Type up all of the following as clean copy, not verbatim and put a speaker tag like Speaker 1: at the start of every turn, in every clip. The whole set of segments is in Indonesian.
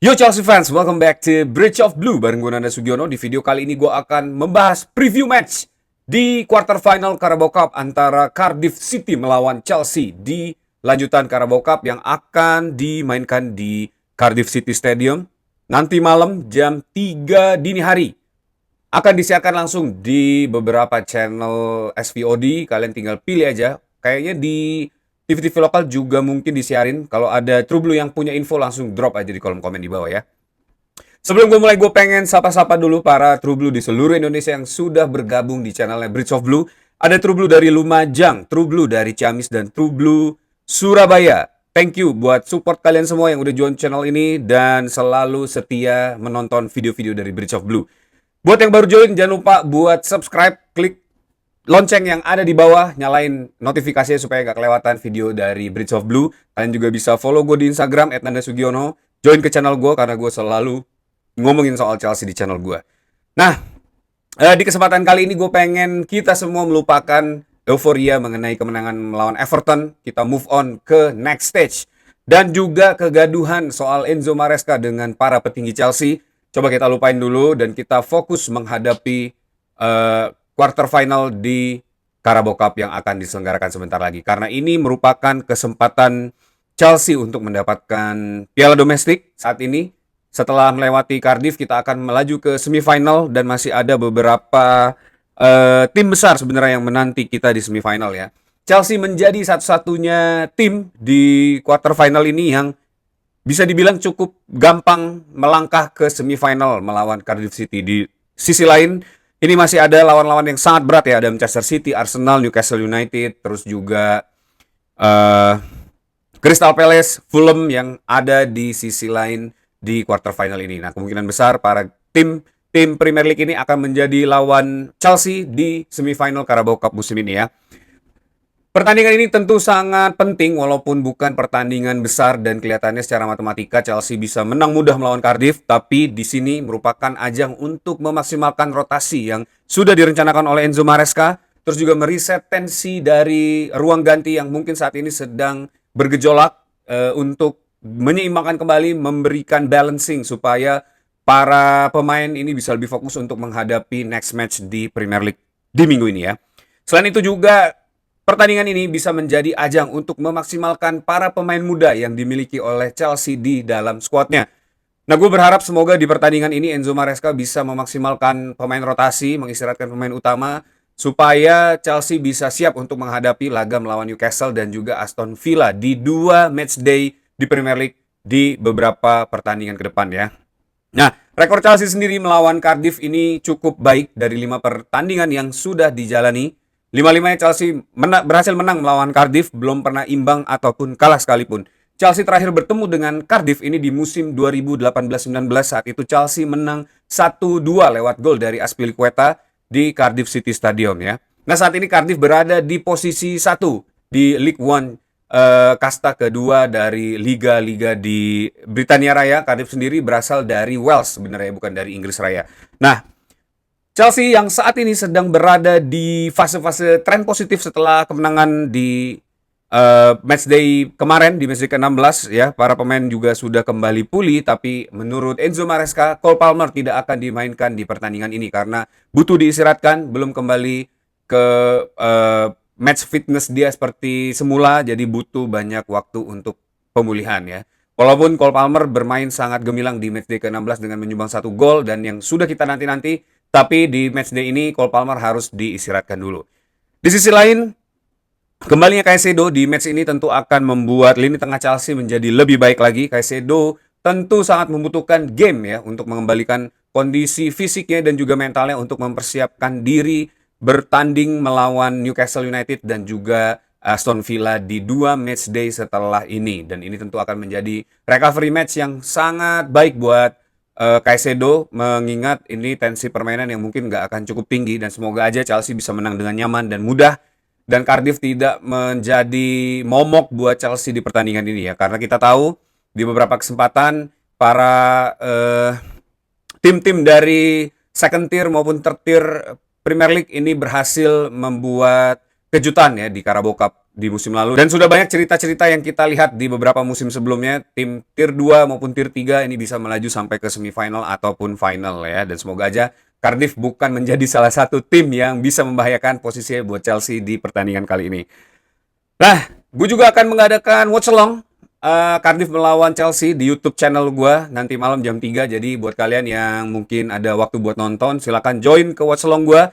Speaker 1: Yo Chelsea fans, welcome back to Bridge of Blue bareng gue Nanda Sugiono. Di video kali ini gue akan membahas preview match di quarter final Carabao Cup antara Cardiff City melawan Chelsea di lanjutan Carabao Cup yang akan dimainkan di Cardiff City Stadium nanti malam jam 3 dini hari. Akan disiarkan langsung di beberapa channel SVOD, kalian tinggal pilih aja. Kayaknya di TV-TV lokal juga mungkin disiarin. Kalau ada True Blue yang punya info langsung drop aja di kolom komen di bawah ya. Sebelum gue mulai, gue pengen sapa-sapa dulu para True Blue di seluruh Indonesia yang sudah bergabung di channelnya Bridge of Blue. Ada True Blue dari Lumajang, True Blue dari Ciamis, dan True Blue Surabaya. Thank you buat support kalian semua yang udah join channel ini dan selalu setia menonton video-video dari Bridge of Blue. Buat yang baru join, jangan lupa buat subscribe, klik lonceng yang ada di bawah, nyalain notifikasinya supaya gak kelewatan video dari Bridge of Blue. Kalian juga bisa follow gue di Instagram @nandasugiono. Join ke channel gue karena gue selalu ngomongin soal Chelsea di channel gue. Nah, di kesempatan kali ini gue pengen kita semua melupakan euforia mengenai kemenangan melawan Everton. Kita move on ke next stage. Dan juga kegaduhan soal Enzo Maresca dengan para petinggi Chelsea. Coba kita lupain dulu dan kita fokus menghadapi quarter final di Carabao Cup yang akan diselenggarakan sebentar lagi. Karena ini merupakan kesempatan Chelsea untuk mendapatkan piala domestik saat ini. Setelah melewati Cardiff, kita akan melaju ke semifinal dan masih ada beberapa tim besar sebenarnya yang menanti kita di semifinal ya. Chelsea menjadi satu-satunya tim di quarter final ini yang bisa dibilang cukup gampang melangkah ke semifinal melawan Cardiff City. Di sisi lain, ini masih ada lawan-lawan yang sangat berat ya. Ada Manchester City, Arsenal, Newcastle United, terus juga Crystal Palace, Fulham yang ada di sisi lain di quarter final ini. Nah, kemungkinan besar para tim Premier League ini akan menjadi lawan Chelsea di semifinal Carabao Cup musim ini ya. Pertandingan ini tentu sangat penting walaupun bukan pertandingan besar dan kelihatannya secara matematika Chelsea bisa menang mudah melawan Cardiff, tapi di sini merupakan ajang untuk memaksimalkan rotasi yang sudah direncanakan oleh Enzo Maresca, terus juga mereset tensi dari ruang ganti yang mungkin saat ini sedang bergejolak untuk menyeimbangkan kembali, memberikan balancing supaya para pemain ini bisa lebih fokus untuk menghadapi next match di Premier League di minggu ini ya. Selain itu juga pertandingan ini bisa menjadi ajang untuk memaksimalkan para pemain muda yang dimiliki oleh Chelsea di dalam skuadnya. Nah, gue berharap semoga di pertandingan ini Enzo Maresca bisa memaksimalkan pemain rotasi, mengistirahatkan pemain utama, supaya Chelsea bisa siap untuk menghadapi laga melawan Newcastle dan juga Aston Villa di 2 matchday di Premier League di beberapa pertandingan ke depan ya. Nah, rekor Chelsea sendiri melawan Cardiff ini cukup baik dari 5 pertandingan yang sudah dijalani. 5-5 Chelsea berhasil menang melawan Cardiff, belum pernah imbang ataupun kalah sekalipun. Chelsea terakhir bertemu dengan Cardiff ini di musim 2018-19, saat itu Chelsea menang 1-2 lewat gol dari Azpilicueta di Cardiff City Stadium ya. Nah, saat ini Cardiff berada di posisi 1 di League One, kasta kedua dari liga-liga di Britania Raya. Cardiff sendiri berasal dari Wales sebenarnya, bukan dari Inggris Raya. Nah, Chelsea yang saat ini sedang berada di fase-fase tren positif setelah kemenangan di matchday kemarin, di matchday ke-16 ya. Para pemain juga sudah kembali pulih, tapi menurut Enzo Maresca, Cole Palmer tidak akan dimainkan di pertandingan ini karena butuh diistirahatkan, belum kembali ke match fitness dia seperti semula, jadi butuh banyak waktu untuk pemulihan ya. Walaupun Cole Palmer bermain sangat gemilang di matchday ke-16 dengan menyumbang 1 gol dan yang sudah kita nanti-nanti, tapi di matchday ini Cole Palmer harus diistirahatkan dulu. Di sisi lain, kembalinya Caicedo di match ini tentu akan membuat lini tengah Chelsea menjadi lebih baik lagi. Caicedo tentu sangat membutuhkan game ya untuk mengembalikan kondisi fisiknya dan juga mentalnya untuk mempersiapkan diri bertanding melawan Newcastle United dan juga Aston Villa di 2 matchday setelah ini. Dan ini tentu akan menjadi recovery match yang sangat baik buat Caicedo, mengingat ini tensi permainan yang mungkin nggak akan cukup tinggi, dan semoga aja Chelsea bisa menang dengan nyaman dan mudah dan Cardiff tidak menjadi momok buat Chelsea di pertandingan ini ya, karena kita tahu di beberapa kesempatan para tim-tim dari second tier maupun third tier Premier League ini berhasil membuat kejutan ya di Carabao Cup di musim lalu. Dan sudah banyak cerita-cerita yang kita lihat di beberapa musim sebelumnya, tim tier 2 maupun tier 3 ini bisa melaju sampai ke semifinal ataupun final ya. Dan semoga aja Cardiff bukan menjadi salah satu tim yang bisa membahayakan posisinya buat Chelsea di pertandingan kali ini. Nah, gue juga akan mengadakan watch along Cardiff melawan Chelsea di YouTube channel gue nanti malam jam 3. Jadi buat kalian yang mungkin ada waktu buat nonton, silakan join ke watch along gue.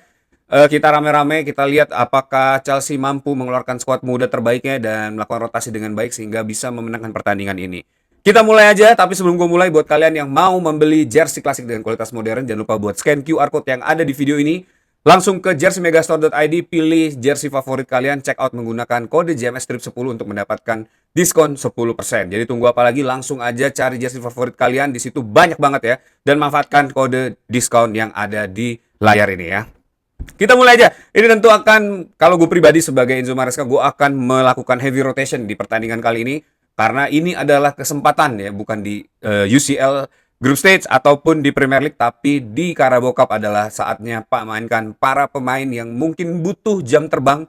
Speaker 1: Kita rame-rame, kita lihat apakah Chelsea mampu mengeluarkan skuad muda terbaiknya dan melakukan rotasi dengan baik sehingga bisa memenangkan pertandingan ini. Kita mulai aja, tapi sebelum gue mulai, buat kalian yang mau membeli jersey klasik dengan kualitas modern, jangan lupa buat scan QR code yang ada di video ini. Langsung ke jerseymegastore.id, pilih jersey favorit kalian, check out menggunakan kode JMSTRIP10 untuk mendapatkan diskon 10%. Jadi tunggu apa lagi, langsung aja cari jersey favorit kalian, di situ banyak banget ya. Dan manfaatkan kode diskon yang ada di layar ini ya. Kita mulai aja. Ini tentu akan, kalau gue pribadi sebagai Enzo Maresca, gue akan melakukan heavy rotation di pertandingan kali ini. Karena ini adalah kesempatan ya, bukan di UCL Group Stage ataupun di Premier League, tapi di Carabao Cup adalah saatnya Pak mainkan para pemain yang mungkin butuh jam terbang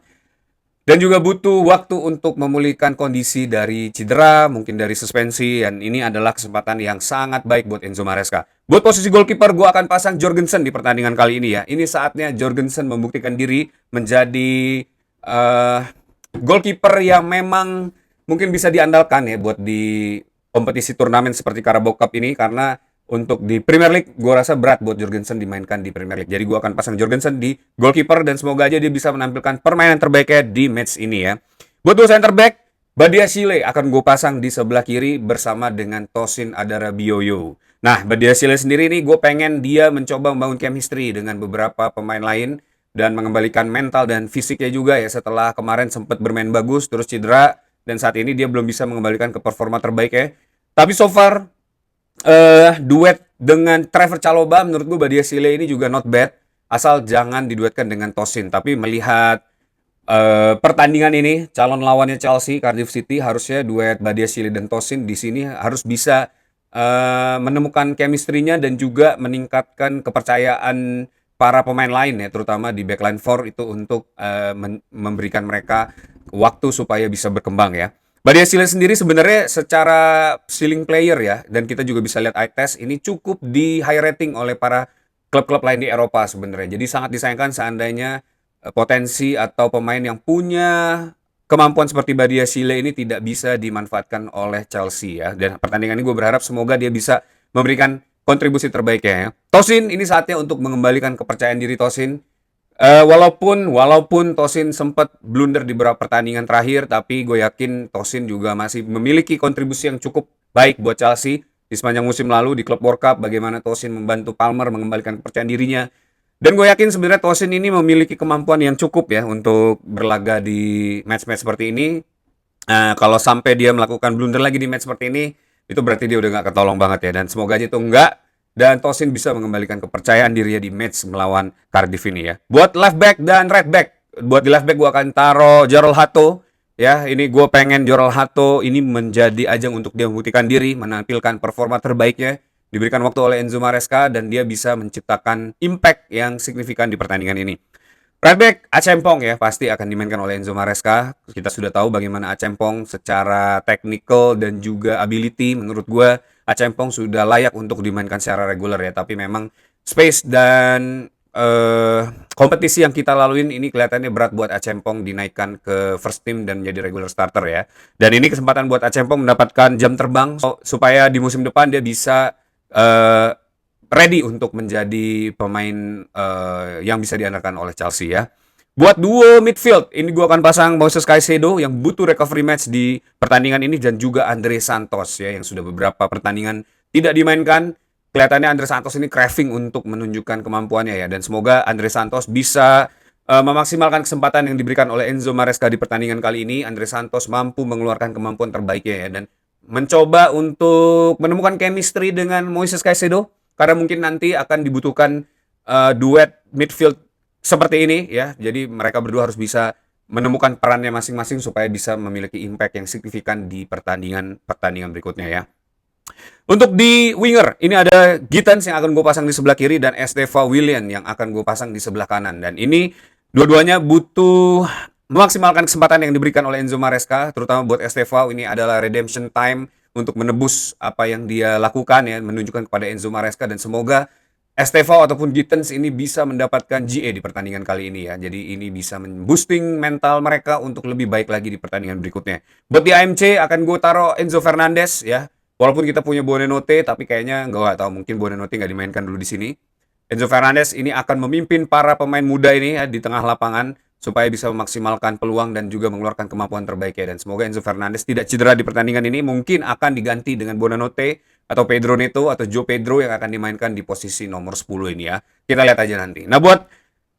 Speaker 1: dan juga butuh waktu untuk memulihkan kondisi dari cedera, mungkin dari suspensi, dan ini adalah kesempatan yang sangat baik buat Enzo Maresca. Buat posisi goalkeeper, gue akan pasang Jorgensen di pertandingan kali ini ya. Ini saatnya Jorgensen membuktikan diri menjadi goalkeeper yang memang mungkin bisa diandalkan ya buat di kompetisi turnamen seperti Carabao Cup ini, karena untuk di Premier League gue rasa berat buat Jorgensen dimainkan di Premier League. Jadi gue akan pasang Jorgensen di goalkeeper dan semoga aja dia bisa menampilkan permainan terbaiknya di match ini ya. Buat dua center back, Badiashile akan gue pasang di sebelah kiri bersama dengan Tosin Adarabioyo. Nah, Badiashile sendiri nih gue pengen dia mencoba membangun chemistry dengan beberapa pemain lain dan mengembalikan mental dan fisiknya juga ya, setelah kemarin sempat bermain bagus terus cedera. Dan saat ini dia belum bisa mengembalikan ke performa terbaik ya. Tapi so far, duet dengan Trevor Chalobah menurut gue Badiashile ini juga not bad. Asal jangan diduetkan dengan Tosin. Tapi melihat pertandingan ini, calon lawannya Chelsea, Cardiff City, harusnya duet Badiashile dan Tosin di sini harus bisa menemukan chemistry-nya dan juga meningkatkan kepercayaan para pemain lain ya, terutama di backline 4 itu untuk memberikan mereka waktu supaya bisa berkembang ya. Badiashile sendiri sebenarnya secara ceiling player ya, dan kita juga bisa lihat eye test ini cukup di high rating oleh para klub-klub lain di Eropa sebenarnya. Jadi sangat disayangkan seandainya potensi atau pemain yang punya kemampuan seperti Badiashile ini tidak bisa dimanfaatkan oleh Chelsea ya. Dan pertandingan ini gue berharap semoga dia bisa memberikan kontribusi terbaiknya ya. Tosin ini saatnya untuk mengembalikan kepercayaan diri Tosin. Walaupun Tosin sempat blunder di beberapa pertandingan terakhir, tapi gue yakin Tosin juga masih memiliki kontribusi yang cukup baik buat Chelsea di sepanjang musim lalu di Club World Cup. Bagaimana Tosin membantu Palmer mengembalikan kepercayaan dirinya. Dan gue yakin sebenarnya Tosin ini memiliki kemampuan yang cukup ya untuk berlaga di match-match seperti ini. Kalau sampai dia melakukan blunder lagi di match seperti ini, itu berarti dia udah gak ketolong banget ya. Dan semoga aja itu enggak. Dan Tosin bisa mengembalikan kepercayaan dirinya di match melawan Cardiff ini ya. Buat left back dan right back. Buat di left back gue akan taruh Jorel Hato. Ya, ini gue pengen Jorel Hato ini menjadi ajang untuk dia membuktikan diri, menampilkan performa terbaiknya. Diberikan waktu oleh Enzo Maresca dan dia bisa menciptakan impact yang signifikan di pertandingan ini. Right back, Achempong ya, pasti akan dimainkan oleh Enzo Maresca. Kita sudah tahu bagaimana Achempong secara technical dan juga ability. Menurut gue, Achempong sudah layak untuk dimainkan secara reguler ya. Tapi memang space dan kompetisi yang kita laluin ini kelihatannya berat buat Achempong dinaikkan ke first team dan menjadi regular starter ya. Dan ini kesempatan buat Achempong mendapatkan jam terbang supaya di musim depan dia bisa ready untuk menjadi pemain yang bisa diandalkan oleh Chelsea ya. Buat duo midfield, ini gue akan pasang Moises Caicedo yang butuh recovery match di pertandingan ini dan juga Andre Santos ya yang sudah beberapa pertandingan tidak dimainkan. Kelihatannya Andre Santos ini craving untuk menunjukkan kemampuannya ya, dan semoga Andre Santos bisa memaksimalkan kesempatan yang diberikan oleh Enzo Maresca di pertandingan kali ini. Andre Santos mampu mengeluarkan kemampuan terbaiknya ya dan mencoba untuk menemukan chemistry dengan Moises Caicedo. Karena mungkin nanti akan dibutuhkan duet midfield seperti ini ya. Jadi mereka berdua harus bisa menemukan perannya masing-masing supaya bisa memiliki impact yang signifikan di pertandingan berikutnya ya. Untuk di winger, ini ada Gittens yang akan gue pasang di sebelah kiri dan Esteva Willian yang akan gue pasang di sebelah kanan. Dan ini dua-duanya butuh memaksimalkan kesempatan yang diberikan oleh Enzo Maresca, terutama buat Estevao. Ini adalah redemption time untuk menebus apa yang dia lakukan ya, menunjukkan kepada Enzo Maresca, dan semoga Estevao ataupun Gittens ini bisa mendapatkan GA di pertandingan kali ini ya. Jadi ini bisa boosting mental mereka untuk lebih baik lagi di pertandingan berikutnya. Buat di AMC akan gue taruh Enzo Fernandez ya. Walaupun kita punya Buonanotte, tapi kayaknya nggak tahu, mungkin Buonanotte nggak dimainkan dulu di sini. Enzo Fernandez ini akan memimpin para pemain muda ini ya, di tengah lapangan supaya bisa memaksimalkan peluang dan juga mengeluarkan kemampuan terbaiknya. Dan semoga Enzo Fernandez tidak cedera di pertandingan ini. Mungkin akan diganti dengan Buonanotte atau Pedro Neto atau Joe Pedro yang akan dimainkan di posisi nomor 10 ini ya. Kita lihat aja nanti. Nah, buat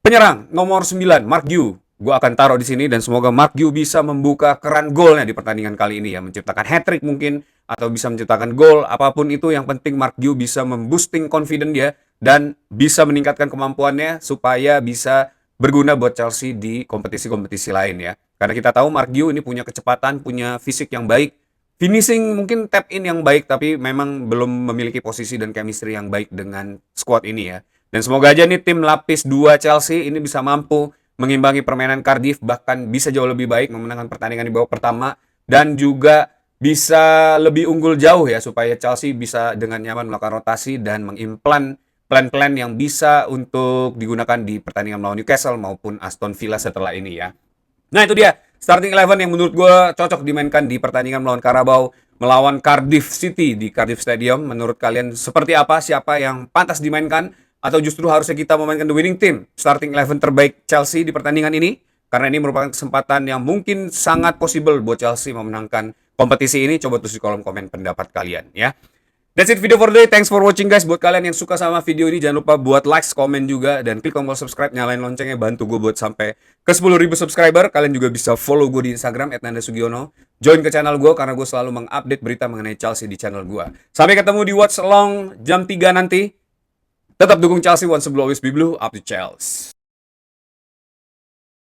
Speaker 1: penyerang nomor 9, Mark Gu, gue akan taruh di sini, dan semoga Mark Gu bisa membuka keran golnya di pertandingan kali ini ya, menciptakan hat-trick mungkin atau bisa menciptakan gol, apapun itu yang penting Mark Gu bisa memboosting confidence dia dan bisa meningkatkan kemampuannya supaya bisa berguna buat Chelsea di kompetisi-kompetisi lain ya. Karena kita tahu Mark Gu ini punya kecepatan, punya fisik yang baik, finishing mungkin tap in yang baik, tapi memang belum memiliki posisi dan chemistry yang baik dengan squad ini ya. Dan semoga aja nih tim lapis 2 Chelsea ini bisa mampu mengimbangi permainan Cardiff, bahkan bisa jauh lebih baik memenangkan pertandingan di babak pertama, dan juga bisa lebih unggul jauh ya, supaya Chelsea bisa dengan nyaman melakukan rotasi dan mengimplan plan-plan yang bisa untuk digunakan di pertandingan melawan Newcastle maupun Aston Villa setelah ini ya. Nah itu dia starting 11 yang menurut gue cocok dimainkan di pertandingan melawan Carabao melawan Cardiff City di Cardiff Stadium. Menurut kalian seperti apa? Siapa yang pantas dimainkan? Atau justru harusnya kita memainkan the winning team, starting 11 terbaik Chelsea di pertandingan ini? Karena ini merupakan kesempatan yang mungkin sangat possible buat Chelsea memenangkan kompetisi ini. Coba tulis di kolom komen pendapat kalian ya. That's it video for today. Thanks for watching guys. Buat kalian yang suka sama video ini, jangan lupa buat like, komen juga, dan klik tombol subscribe, nyalain loncengnya, bantu gue buat sampai ke 10.000 subscriber. Kalian juga bisa follow gue di Instagram @nandasugiono. Join ke channel gue karena gue selalu mengupdate berita mengenai Chelsea di channel gue. Sampai ketemu di Watch Along jam 3 nanti. Tetap dukung Chelsea, once blue always be blue, up to Chelsea.